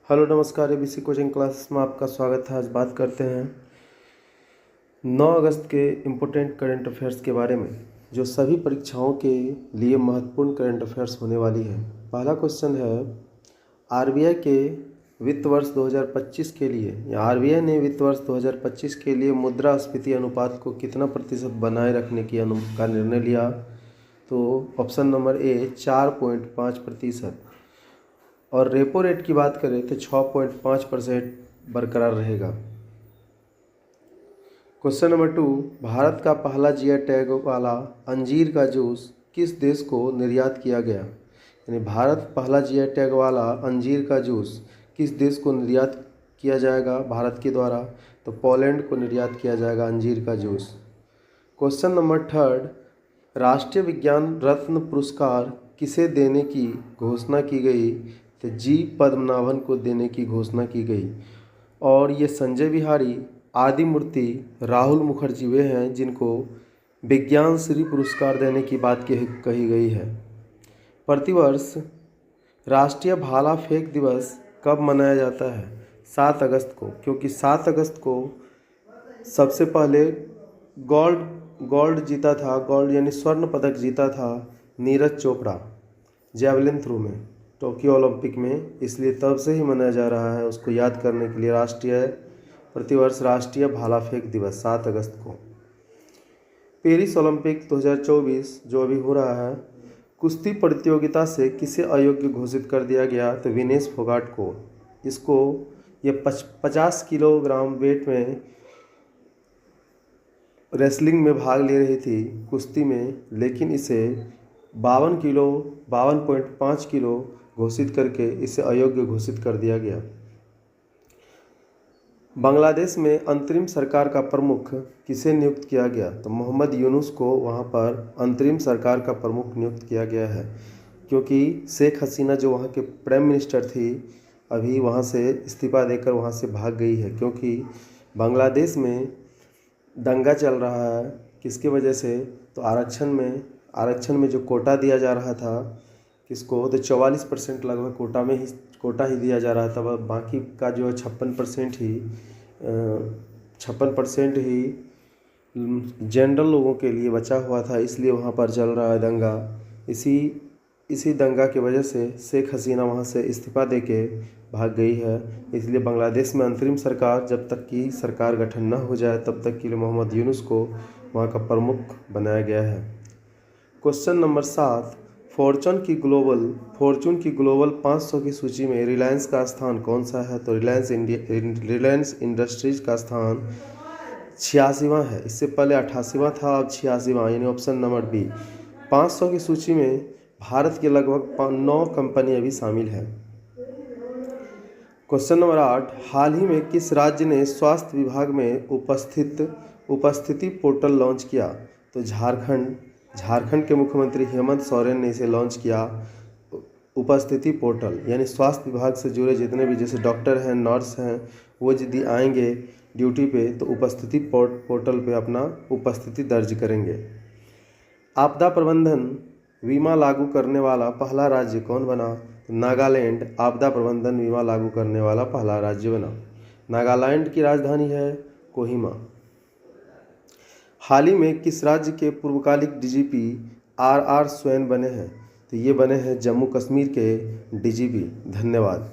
Hello नमस्कार, ABC coaching classes में आपका स्वागत है। आज बात करते हैं 9 अगस्त के इम्पोर्टेंट करंट अफेयर्स के बारे में, जो सभी परीक्षाओं के लिए महत्वपूर्ण करंट अफेयर्स होने वाली है। पहला क्वेश्चन है, आरबीआई के वित्त वर्ष 2025 के लिए या आरबीआई ने वित्त वर्ष 2025 के लिए मुद्रास्फीति अनुपात को कितना प्रतिशत बनाए रखने का निर्णय लिया? तो ऑप्शन नंबर ए 4.5% और रेपो रेट की बात करें तो 6.5% बरकरार रहेगा। क्वेश्चन नंबर 2, भारत का पहला जीआई टैग वाला अंजीर का जूस किस देश को निर्यात किया गया? यानी भारत पहला जीआई टैग वाला अंजीर का जूस किस देश को निर्यात किया जाएगा भारत के द्वारा? तो पोलैंड को निर्यात किया जाएगा अंजीर का जूस। क्वेश्चन नंबर 3, राष्ट्रीय विज्ञान रत्न पुरस्कार किसे देने की घोषणा की गई? तो जी पद्मनाभन को देने की घोषणा की गई। और ये संजय बिहारी, आदि मूर्ति, राहुल मुखर्जी वे हैं जिनको विज्ञान श्री पुरस्कार देने की बात कही गई है। प्रतिवर्ष राष्ट्रीय भाला फेंक दिवस कब मनाया जाता है? 7 अगस्त को, क्योंकि 7 अगस्त को सबसे पहले गोल्ड जीता था, गोल्ड यानी स्वर्ण पदक जीता था नीरज चोपड़ा जैवलिन थ्रो में टोक्यो ओलंपिक में, इसलिए तब से ही मनाया जा रहा है। उसको याद करने के लिए प्रतिवर्ष राष्ट्रीय भाला फेंक दिवस 7 अगस्त को। पेरिस ओलंपिक 2024 जो अभी हो रहा है, कुश्ती प्रतियोगिता से किसे अयोग्य घोषित कर दिया गया? तो विनेश फोगाट को। ये 50 किलोग्राम वेट में रेसलिंग में भाग ले रही थी कुश्ती में, लेकिन इसे 52.5 किलो घोषित करके इसे अयोग्य घोषित कर दिया गया। बांग्लादेश में अंतरिम सरकार का प्रमुख किसे नियुक्त किया गया? तो मोहम्मद यूनुस को वहां पर अंतरिम सरकार का प्रमुख नियुक्त किया गया है, क्योंकि शेख हसीना जो वहां के प्राइम मिनिस्टर थी अभी वहां से इस्तीफा देकर वहां से भाग गई है, क्योंकि बांग्लादेश में दंगा चल रहा है। किसकी वजह से? तो आरक्षण में जो कोटा दिया जा रहा था किसको? तो 44% लगभग कोटा ही दिया जा रहा था। बाकी का जो 56% ही जनरल लोगों के लिए बचा हुआ था, इसलिए वहाँ पर चल रहा है दंगा। इसी दंगा की वजह से शेख हसीना वहाँ से इस्तीफा देके भाग गई है। इसलिए बांग्लादेश में अंतरिम सरकार जब तक की सरकार गठन न हो जाए तब तक के लिए मोहम्मद यूनुस को वहाँ का प्रमुख बनाया गया है। क्वेश्चन नंबर 7, फॉर्चून की ग्लोबल 500 की सूची में रिलायंस का स्थान कौन सा है? तो रिलायंस इंडस्ट्रीज का स्थान 86वां है। इससे पहले 88वां था, अब 86वां, यानी ऑप्शन नंबर बी। 500 की सूची में भारत के लगभग 9 कंपनियां भी शामिल हैं। क्वेश्चन नंबर 8, हाल ही में किस राज्य ने स्वास्थ्य विभाग में उपस्थिति पोर्टल लॉन्च किया? तो झारखंड के मुख्यमंत्री हेमंत सोरेन ने इसे लॉन्च किया। उपस्थिति पोर्टल यानी स्वास्थ्य विभाग से जुड़े जितने भी जैसे डॉक्टर हैं, नर्स हैं, वो यदि आएंगे ड्यूटी पे तो उपस्थिति पोर्टल पे अपना उपस्थिति दर्ज करेंगे। आपदा प्रबंधन बीमा लागू करने वाला पहला राज्य कौन बना? नागालैंड आपदा प्रबंधन बीमा लागू करने वाला पहला राज्य बना। नागालैंड की राजधानी है कोहिमा। हाल ही में किस राज्य के पूर्वकालिक डीजीपी आर स्वैन बने हैं? तो ये बने हैं जम्मू कश्मीर के डीजीपी। धन्यवाद।